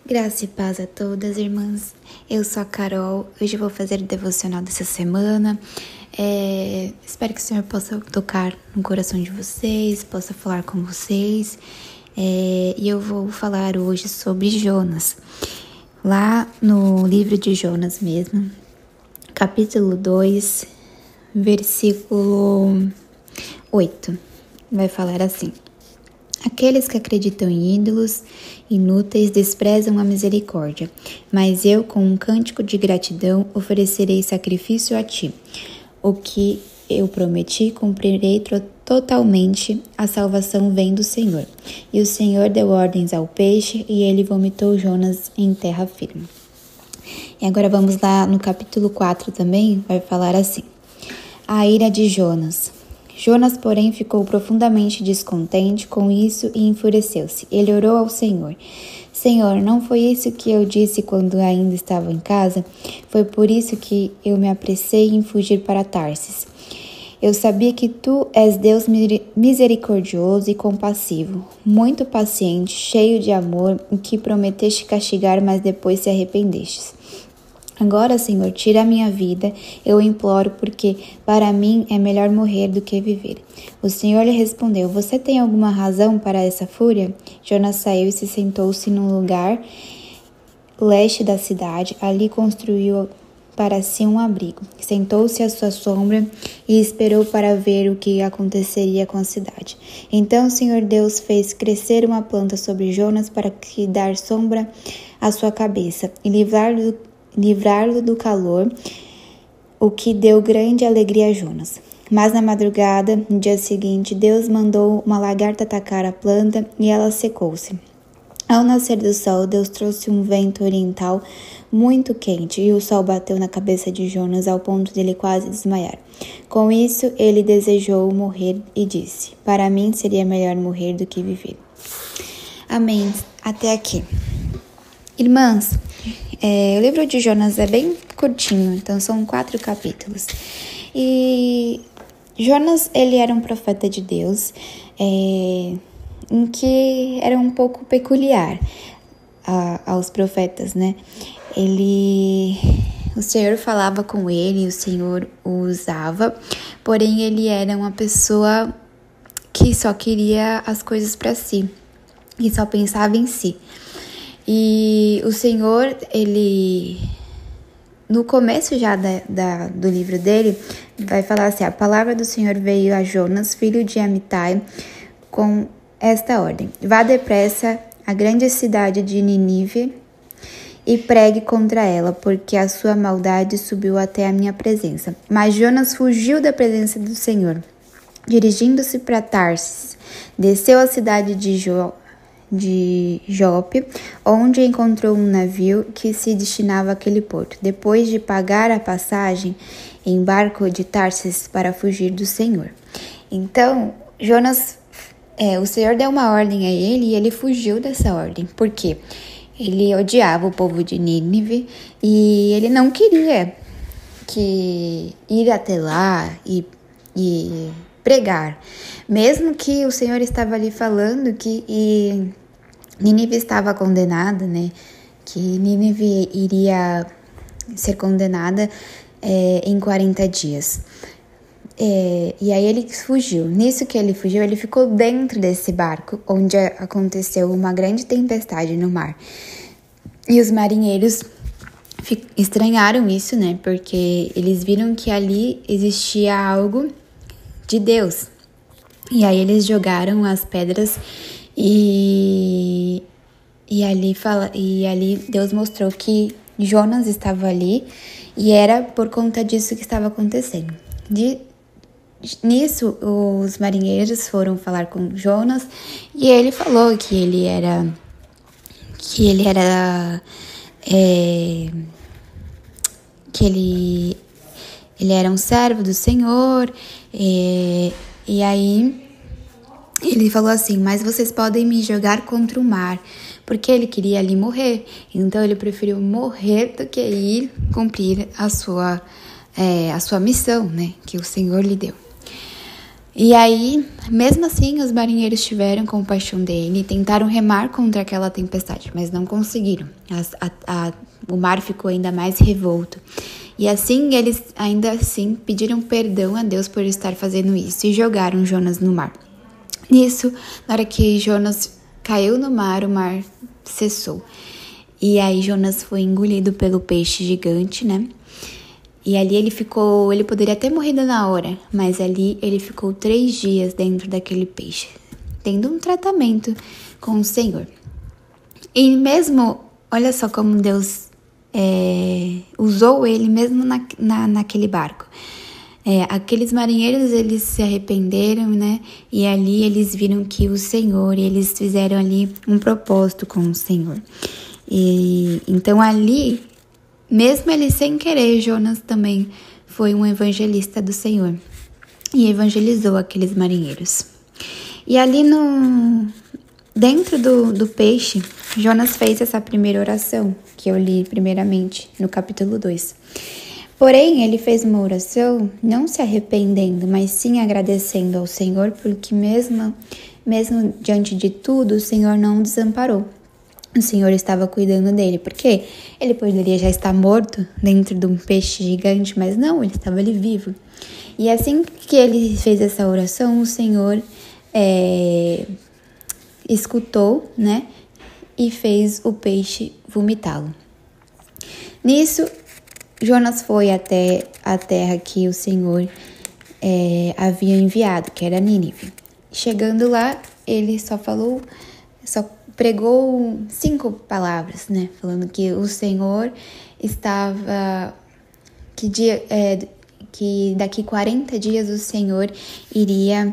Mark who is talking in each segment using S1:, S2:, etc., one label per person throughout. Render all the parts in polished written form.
S1: Graça e paz a todas, irmãs. Eu sou a Carol. Hoje eu vou fazer o devocional dessa semana. Espero que o Senhor possa tocar no coração de vocês, possa falar com vocês. E eu vou falar hoje sobre Jonas. Lá no livro de Jonas mesmo, capítulo 2, versículo 8, vai falar assim: Aqueles que acreditam em ídolos inúteis desprezam a misericórdia, mas eu, com um cântico de gratidão, oferecerei sacrifício a ti. O que eu prometi, cumprirei totalmente. A salvação vem do Senhor. E o Senhor deu ordens ao peixe, e ele vomitou Jonas em terra firme. E agora vamos lá no capítulo 4 também, vai falar assim: A ira de Jonas. Jonas, porém, ficou profundamente descontente com isso e enfureceu-se. Ele orou ao Senhor: Senhor, não foi isso que eu disse quando ainda estava em casa? Foi por isso que eu me apressei em fugir para Tarsis. Eu sabia que tu és Deus misericordioso e compassivo, muito paciente, cheio de amor, e que prometeste castigar, mas depois se arrependestes. Agora, Senhor, tira a minha vida, eu imploro, porque para mim é melhor morrer do que viver. O Senhor lhe respondeu: Você tem alguma razão para essa fúria? Jonas saiu e se sentou-se num lugar leste da cidade. Ali construiu para si um abrigo. Sentou-se à sua sombra e esperou para ver o que aconteceria com a cidade. Então o Senhor Deus fez crescer uma planta sobre Jonas para que dar sombra à sua cabeça e livrá-lo do calor, o que deu grande alegria a Jonas. Mas na madrugada, no dia seguinte, Deus mandou uma lagarta atacar a planta e ela secou-se. Ao nascer do sol, Deus trouxe um vento oriental muito quente e o sol bateu na cabeça de Jonas ao ponto de ele quase desmaiar. Com isso, ele desejou morrer e disse: Para mim seria melhor morrer do que viver. Amém. Até aqui. Irmãs, o livro de Jonas é bem curtinho, então são 4 capítulos. E Jonas, ele era um profeta de Deus, em que era um pouco peculiar aos profetas, né? O Senhor falava com ele, o Senhor o usava, porém ele era uma pessoa que só queria as coisas para si, e só pensava em si. E o Senhor, ele, no começo já do livro dele, vai falar assim: A palavra do Senhor veio a Jonas, filho de Amitai, com esta ordem: Vá depressa à grande cidade de Nínive e pregue contra ela, porque a sua maldade subiu até a minha presença. Mas Jonas fugiu da presença do Senhor. Dirigindo-se para Tarsis, desceu à cidade de Jope, onde encontrou um navio que se destinava àquele porto. Depois de pagar a passagem, embarcou de Tarsis para fugir do Senhor. Então, Jonas, o Senhor deu uma ordem a ele e ele fugiu dessa ordem. Por quê? Ele odiava o povo de Nínive e ele não queria ir até lá e pregar. Mesmo que o Senhor estava ali falando que Nínive estava condenada, né? Que Nínive iria ser condenada em 40 dias. E aí ele fugiu. Nisso que ele fugiu, ele ficou dentro desse barco, onde aconteceu uma grande tempestade no mar. E os marinheiros estranharam isso, né? Porque eles viram que ali existia algo de Deus. E aí eles jogaram as pedras e ali Deus mostrou que Jonas estava ali e era por conta disso que estava acontecendo. Nisso, os marinheiros foram falar com Jonas e ele falou que ele era um servo do Senhor, e aí ele falou assim: mas vocês podem me jogar contra o mar, porque ele queria ali morrer, então ele preferiu morrer do que ir cumprir a sua missão, né, que o Senhor lhe deu. E aí, mesmo assim, os marinheiros tiveram compaixão dele e tentaram remar contra aquela tempestade, mas não conseguiram. O mar ficou ainda mais revolto. E assim, eles ainda assim pediram perdão a Deus por estar fazendo isso e jogaram Jonas no mar. Nisso, na hora que Jonas caiu no mar, o mar cessou. E aí Jonas foi engolido pelo peixe gigante, né? E ali ele poderia ter morrido na hora, mas ali ele ficou 3 dias dentro daquele peixe, tendo um tratamento com o Senhor. E mesmo, olha só como Deus usou ele mesmo naquele barco. Aqueles marinheiros, eles se arrependeram, né? E ali eles viram que o Senhor, e eles fizeram ali um propósito com o Senhor. E então ali, mesmo ele sem querer, Jonas também foi um evangelista do Senhor e evangelizou aqueles marinheiros. E ali dentro do peixe, Jonas fez essa primeira oração que eu li primeiramente no capítulo 2. Porém, ele fez uma oração não se arrependendo, mas sim agradecendo ao Senhor, porque mesmo diante de tudo, o Senhor não o desamparou. O Senhor estava cuidando dele, porque ele poderia já estar morto dentro de um peixe gigante, mas não, ele estava ali vivo. E assim que ele fez essa oração, o Senhor escutou, né, e fez o peixe vomitá-lo. Nisso, Jonas foi até a terra que o Senhor havia enviado, que era Nínive. Chegando lá, ele só pregou 5 palavras, né? Falando que o Senhor estava... que daqui 40 dias o Senhor iria...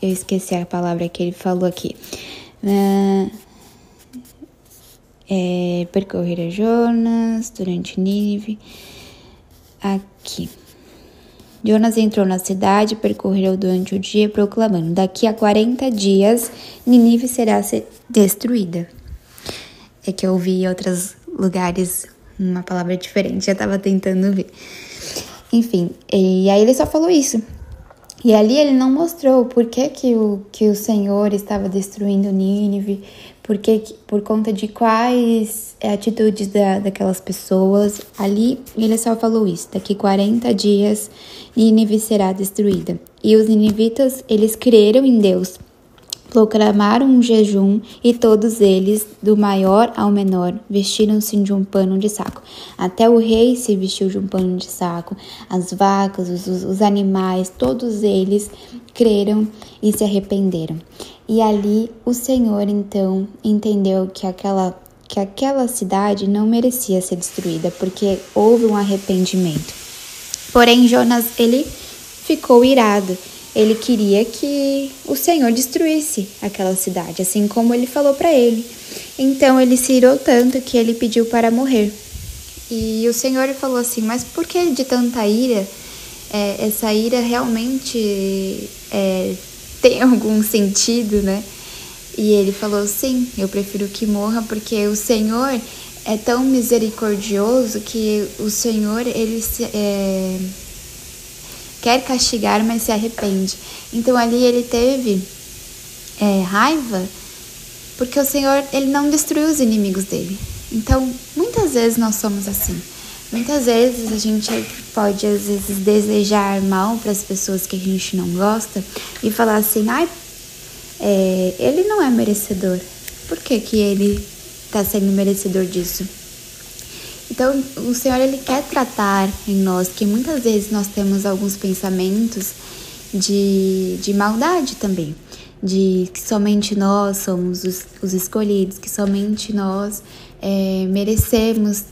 S1: eu esqueci a palavra que ele falou aqui. Percorrer a Jonas durante Nínive. Aqui. Jonas entrou na cidade, percorreu durante o dia, proclamando: daqui a 40 dias, Nínive será destruída. É que eu ouvi em outros lugares uma palavra diferente, já estava tentando ver. Enfim, e aí ele só falou isso. E ali ele não mostrou por que o Senhor estava destruindo Nínive, por conta de quais atitudes daquelas pessoas. Ali ele só falou isso: daqui 40 dias Nínive será destruída. E os ninivitas, eles creram em Deus, proclamaram um jejum, e todos eles, do maior ao menor, vestiram-se de um pano de saco. Até o rei se vestiu de um pano de saco, as vacas, os animais, todos eles creram e se arrependeram. E ali o Senhor, então, entendeu que aquela cidade não merecia ser destruída, porque houve um arrependimento. Porém, Jonas, ele ficou irado. Ele queria que o Senhor destruísse aquela cidade, assim como ele falou para ele. Então, ele se irou tanto que ele pediu para morrer. E o Senhor falou assim: mas por que de tanta ira? Essa ira realmente tem algum sentido, né? E ele falou: sim, eu prefiro que morra, porque o Senhor é tão misericordioso que o Senhor, ele quer castigar, mas se arrepende. Então ali ele teve raiva, porque o Senhor, ele não destruiu os inimigos dele. Então, muitas vezes nós somos assim. Muitas vezes a gente pode, às vezes, desejar mal para as pessoas que a gente não gosta e falar assim: ele não é merecedor. Por que ele está sendo merecedor disso? Então, o Senhor, ele quer tratar em nós, que muitas vezes nós temos alguns pensamentos de maldade também, de que somente nós somos os escolhidos, que somente nós merecemos,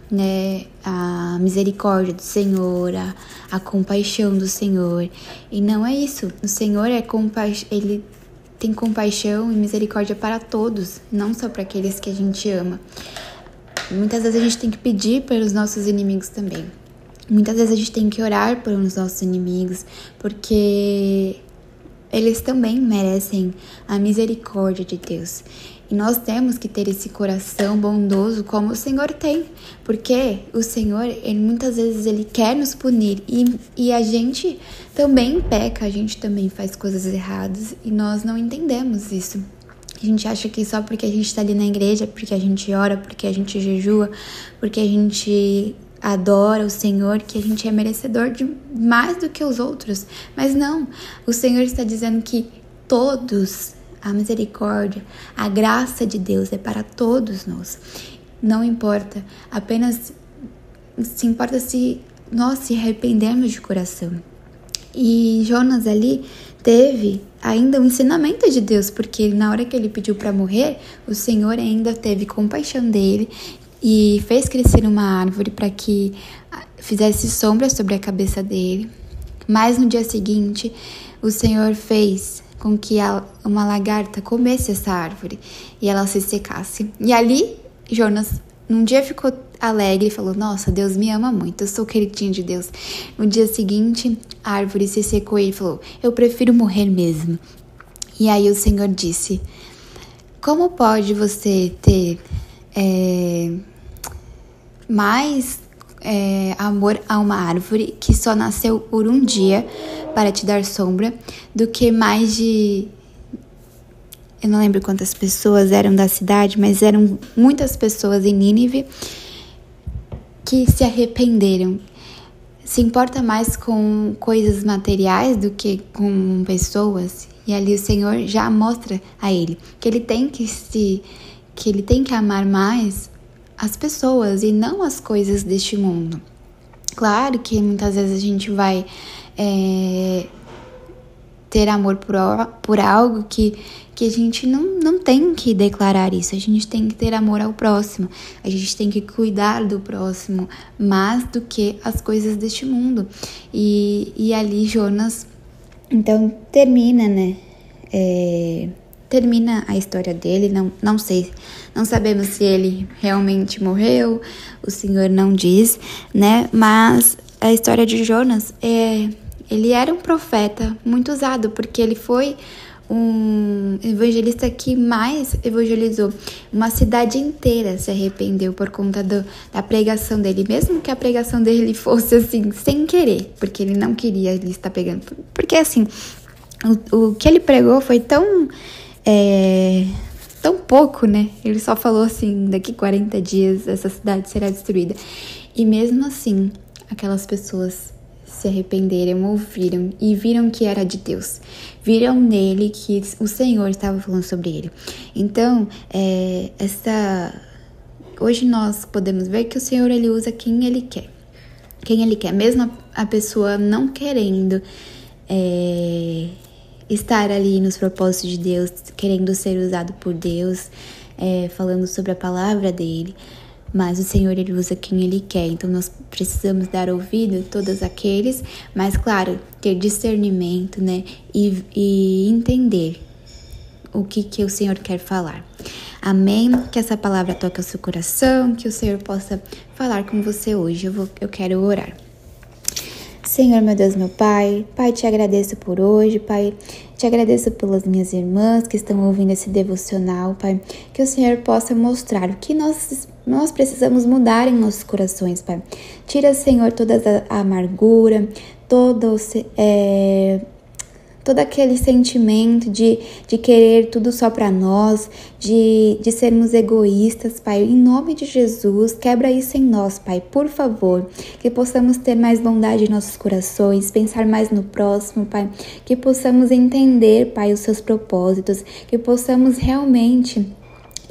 S1: né, a misericórdia do Senhor, a compaixão do Senhor. E não é isso. O Senhor ele tem compaixão e misericórdia para todos, não só para aqueles que a gente ama. Muitas vezes a gente tem que pedir pelos nossos inimigos também. Muitas vezes a gente tem que orar pelos nossos inimigos, porque eles também merecem a misericórdia de Deus. E nós temos que ter esse coração bondoso como o Senhor tem, porque o Senhor, muitas vezes, Ele quer nos punir e a gente também peca, a gente também faz coisas erradas e nós não entendemos isso. A gente acha que só porque a gente está ali na igreja, porque a gente ora, porque a gente jejua, porque a gente adora o Senhor, que a gente é merecedor de mais do que os outros. Mas não, o Senhor está dizendo que todos, a misericórdia, a graça de Deus é para todos nós. Não importa, apenas se importa se nós se arrependermos de coração. E Jonas ali teve ainda um ensinamento de Deus, porque na hora que ele pediu para morrer, o Senhor ainda teve compaixão dele e fez crescer uma árvore para que fizesse sombra sobre a cabeça dele. Mas no dia seguinte, o Senhor fez com que uma lagarta comesse essa árvore e ela se secasse. E ali, Jonas, num dia ficou alegre e falou: nossa, Deus me ama muito, eu sou queridinho de Deus. No dia seguinte, a árvore se secou e ele falou: eu prefiro morrer mesmo. E aí o Senhor disse: como pode você ter mais amor a uma árvore que só nasceu por um dia para te dar sombra, do que mais de... Eu não lembro quantas pessoas eram da cidade, mas eram muitas pessoas em Nínive que se arrependeram. Se importa mais com coisas materiais do que com pessoas. E ali o Senhor já mostra a ele que ele tem que amar mais as pessoas e não as coisas deste mundo. Claro que muitas vezes a gente vai ter amor por algo que a gente não tem que declarar isso. A gente tem que ter amor ao próximo. A gente tem que cuidar do próximo mais do que as coisas deste mundo. E ali Jonas, então, termina, né? Termina a história dele. Não sei, não sabemos se ele realmente morreu. O Senhor não diz, né? Mas a história de Jonas ele era um profeta muito usado, porque ele foi um evangelista que mais evangelizou. Uma cidade inteira se arrependeu por conta da pregação dele, mesmo que a pregação dele fosse assim, sem querer, porque ele não queria ele estar pegando. Porque assim, o que ele pregou foi tão pouco, né? Ele só falou assim: daqui 40 dias essa cidade será destruída. E mesmo assim, aquelas pessoas se arrependeram, ouviram e viram que era de Deus. Viram nele que o Senhor estava falando sobre ele. Então, hoje nós podemos ver que o Senhor, ele usa quem ele quer. Quem ele quer. Mesmo a pessoa não querendo estar ali nos propósitos de Deus, querendo ser usado por Deus, falando sobre a palavra dele. Mas o Senhor, ele usa quem ele quer. Então nós precisamos dar ouvido a todos aqueles, mas claro, ter discernimento, né? E entender o que o Senhor quer falar. Amém? Que essa palavra toque o seu coração, que o Senhor possa falar com você hoje. Eu quero orar. Senhor, meu Deus, meu Pai, te agradeço por hoje, Pai, te agradeço pelas minhas irmãs que estão ouvindo esse devocional, Pai, que o Senhor possa mostrar o que nós precisamos mudar em nossos corações, Pai. Tira, Senhor, toda a amargura, todo aquele sentimento de querer tudo só para nós, de sermos egoístas, Pai. Em nome de Jesus, quebra isso em nós, Pai, por favor. Que possamos ter mais bondade em nossos corações, pensar mais no próximo, Pai. Que possamos entender, Pai, os seus propósitos. Que possamos realmente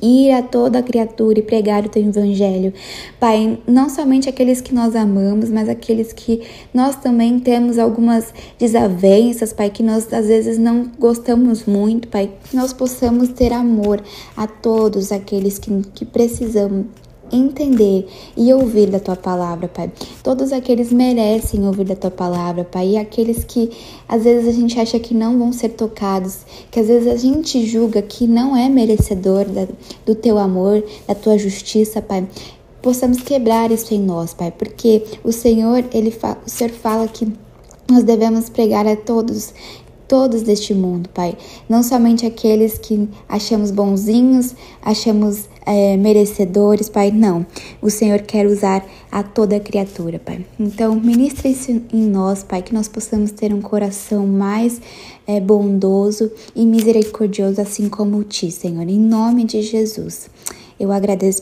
S1: ir a toda criatura e pregar o teu evangelho, Pai, não somente aqueles que nós amamos, mas aqueles que nós também temos algumas desavenças, Pai, que nós às vezes não gostamos muito, Pai, que nós possamos ter amor a todos aqueles que precisam entender e ouvir da tua palavra, Pai. Todos aqueles merecem ouvir da tua palavra, Pai, e aqueles que às vezes a gente acha que não vão ser tocados, que às vezes a gente julga que não é merecedor do teu amor, da tua justiça, Pai, possamos quebrar isso em nós, Pai, porque o Senhor, o Senhor fala que nós devemos pregar a todos todos deste mundo, Pai. Não somente aqueles que achamos bonzinhos, achamos merecedores, Pai. Não. O Senhor quer usar a toda criatura, Pai. Então, ministra isso em nós, Pai, que nós possamos ter um coração mais bondoso e misericordioso, assim como o Ti, Senhor. Em nome de Jesus. Eu agradeço